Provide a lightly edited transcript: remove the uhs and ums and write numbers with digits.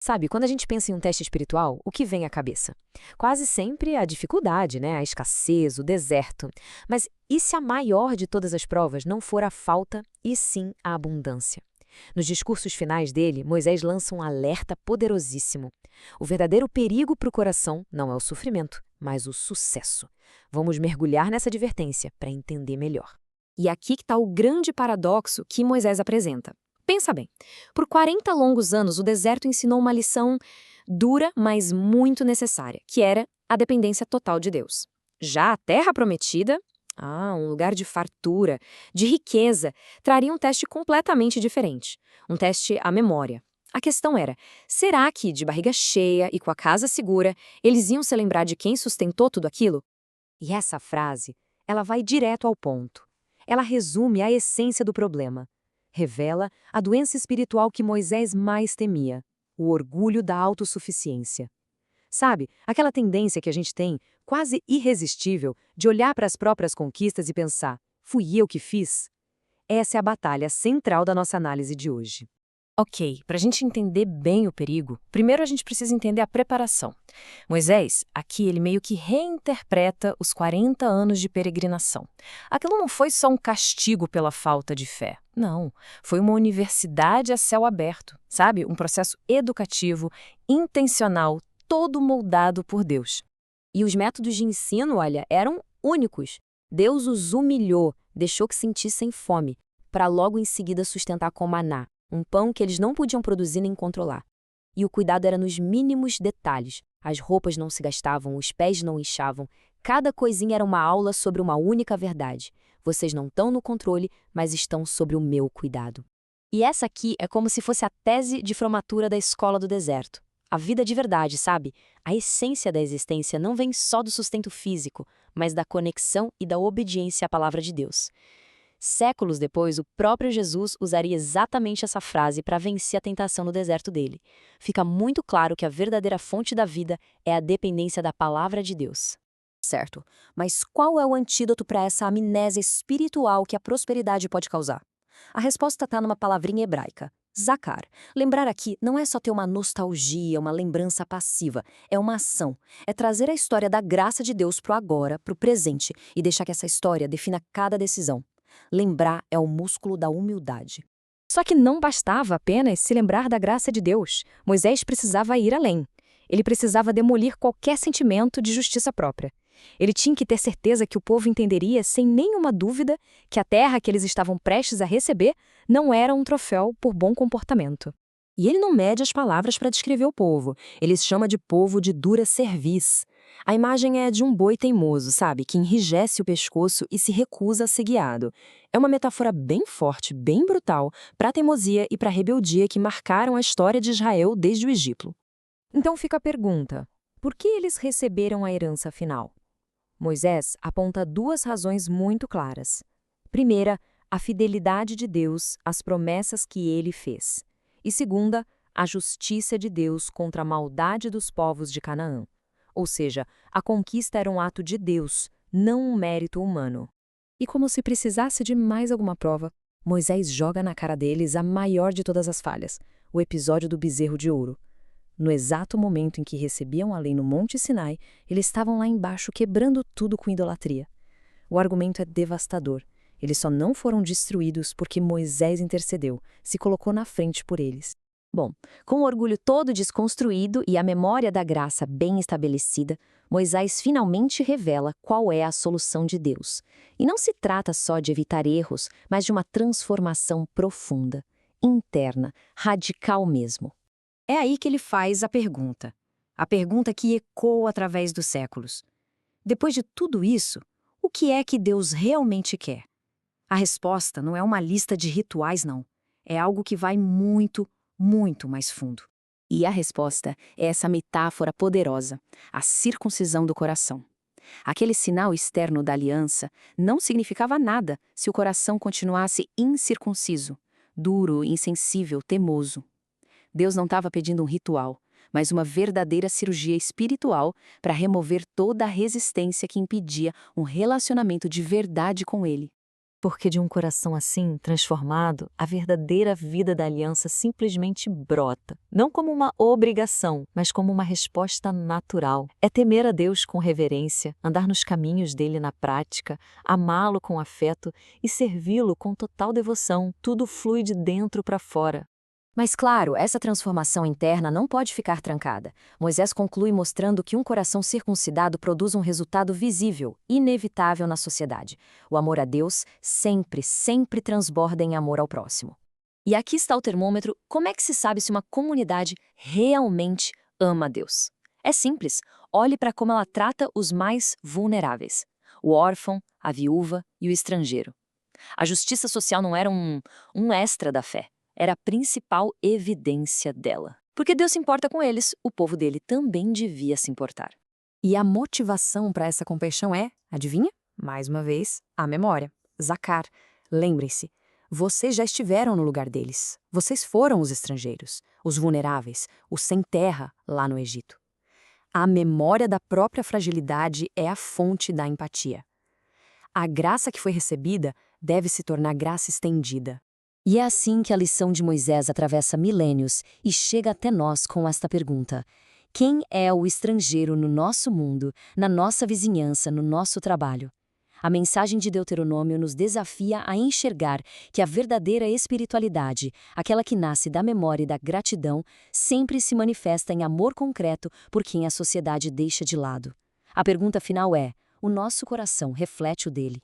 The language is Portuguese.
Sabe, quando a gente pensa em um teste espiritual, o que vem à cabeça? Quase sempre a dificuldade, né? A escassez, o deserto. Mas e se a maior de todas as provas não for a falta, e sim a abundância? Nos discursos finais dele, Moisés lança um alerta poderosíssimo. O verdadeiro perigo para o coração não é o sofrimento, mas o sucesso. Vamos mergulhar nessa advertência para entender melhor. E aqui que está o grande paradoxo que Moisés apresenta. Pensa bem, por 40 longos anos o deserto ensinou uma lição dura, mas muito necessária, que era a dependência total de Deus. Já a terra prometida, um lugar de fartura, de riqueza, traria um teste completamente diferente, um teste à memória. A questão era, será que, de barriga cheia e com a casa segura, eles iam se lembrar de quem sustentou tudo aquilo? E essa frase, ela vai direto ao ponto. Ela resume a essência do problema. Revela a doença espiritual que Moisés mais temia, o orgulho da autossuficiência. Sabe, aquela tendência que a gente tem, quase irresistível, de olhar para as próprias conquistas e pensar, fui eu que fiz? Essa é a batalha central da nossa análise de hoje. Ok, para a gente entender bem o perigo, primeiro a gente precisa entender a preparação. Moisés, aqui ele meio que reinterpreta os 40 anos de peregrinação. Aquilo não foi só um castigo pela falta de fé. Não, foi uma universidade a céu aberto, sabe? Um processo educativo, intencional, todo moldado por Deus. E os métodos de ensino, olha, eram únicos. Deus os humilhou, deixou que sentissem fome, para logo em seguida sustentar com maná, um pão que eles não podiam produzir nem controlar. E o cuidado era nos mínimos detalhes. As roupas não se gastavam, os pés não inchavam. Cada coisinha era uma aula sobre uma única verdade. Vocês não estão no controle, mas estão sob o meu cuidado. E essa aqui é como se fosse a tese de formatura da escola do deserto. A vida de verdade, sabe? A essência da existência não vem só do sustento físico, mas da conexão e da obediência à palavra de Deus. Séculos depois, o próprio Jesus usaria exatamente essa frase para vencer a tentação no deserto dele. Fica muito claro que a verdadeira fonte da vida é a dependência da palavra de Deus. Certo, mas qual é o antídoto para essa amnésia espiritual que a prosperidade pode causar? A resposta está numa palavrinha hebraica, zakar. Lembrar aqui não é só ter uma nostalgia, uma lembrança passiva, é uma ação. É trazer a história da graça de Deus para o agora, para o presente, e deixar que essa história defina cada decisão. Lembrar é o músculo da humildade. Só que não bastava apenas se lembrar da graça de Deus. Moisés precisava ir além. Ele precisava demolir qualquer sentimento de justiça própria. Ele tinha que ter certeza que o povo entenderia, sem nenhuma dúvida, que a terra que eles estavam prestes a receber não era um troféu por bom comportamento. E ele não mede as palavras para descrever o povo. Ele chama de povo de dura cerviz. A imagem é de um boi teimoso, sabe? Que enrijece o pescoço e se recusa a ser guiado. É uma metáfora bem forte, bem brutal, para a teimosia e para a rebeldia que marcaram a história de Israel desde o Egito. Então fica a pergunta: por que eles receberam a herança final? Moisés aponta duas razões muito claras. Primeira, a fidelidade de Deus às promessas que ele fez. E segunda, a justiça de Deus contra a maldade dos povos de Canaã. Ou seja, a conquista era um ato de Deus, não um mérito humano. E como se precisasse de mais alguma prova, Moisés joga na cara deles a maior de todas as falhas, o episódio do bezerro de ouro. No exato momento em que recebiam a lei no Monte Sinai, eles estavam lá embaixo quebrando tudo com idolatria. O argumento é devastador. Eles só não foram destruídos porque Moisés intercedeu, se colocou na frente por eles. Bom, com o orgulho todo desconstruído e a memória da graça bem estabelecida, Moisés finalmente revela qual é a solução de Deus. E não se trata só de evitar erros, mas de uma transformação profunda, interna, radical mesmo. É aí que ele faz a pergunta que ecoa através dos séculos. Depois de tudo isso, o que é que Deus realmente quer? A resposta não é uma lista de rituais, não. É algo que vai muito, muito mais fundo. E a resposta é essa metáfora poderosa, a circuncisão do coração. Aquele sinal externo da aliança não significava nada se o coração continuasse incircunciso, duro, insensível, teimoso. Deus não estava pedindo um ritual, mas uma verdadeira cirurgia espiritual para remover toda a resistência que impedia um relacionamento de verdade com Ele. Porque de um coração assim, transformado, a verdadeira vida da aliança simplesmente brota. Não como uma obrigação, mas como uma resposta natural. É temer a Deus com reverência, andar nos caminhos dele na prática, amá-lo com afeto e servi-lo com total devoção. Tudo flui de dentro para fora. Mas claro, essa transformação interna não pode ficar trancada. Moisés conclui mostrando que um coração circuncidado produz um resultado visível, inevitável na sociedade. O amor a Deus sempre, sempre transborda em amor ao próximo. E aqui está o termômetro: como é que se sabe se uma comunidade realmente ama a Deus? É simples, olhe para como ela trata os mais vulneráveis: o órfão, a viúva e o estrangeiro. A justiça social não era um extra da fé. Era a principal evidência dela. Porque Deus se importa com eles, o povo dele também devia se importar. E a motivação para essa compaixão é, adivinha? Mais uma vez, a memória. Zacar. Lembrem-se, vocês já estiveram no lugar deles. Vocês foram os estrangeiros, os vulneráveis, os sem terra lá no Egito. A memória da própria fragilidade é a fonte da empatia. A graça que foi recebida deve se tornar graça estendida. E é assim que a lição de Moisés atravessa milênios e chega até nós com esta pergunta: quem é o estrangeiro no nosso mundo, na nossa vizinhança, no nosso trabalho? A mensagem de Deuteronômio nos desafia a enxergar que a verdadeira espiritualidade, aquela que nasce da memória e da gratidão, sempre se manifesta em amor concreto por quem a sociedade deixa de lado. A pergunta final é: o nosso coração reflete o dele?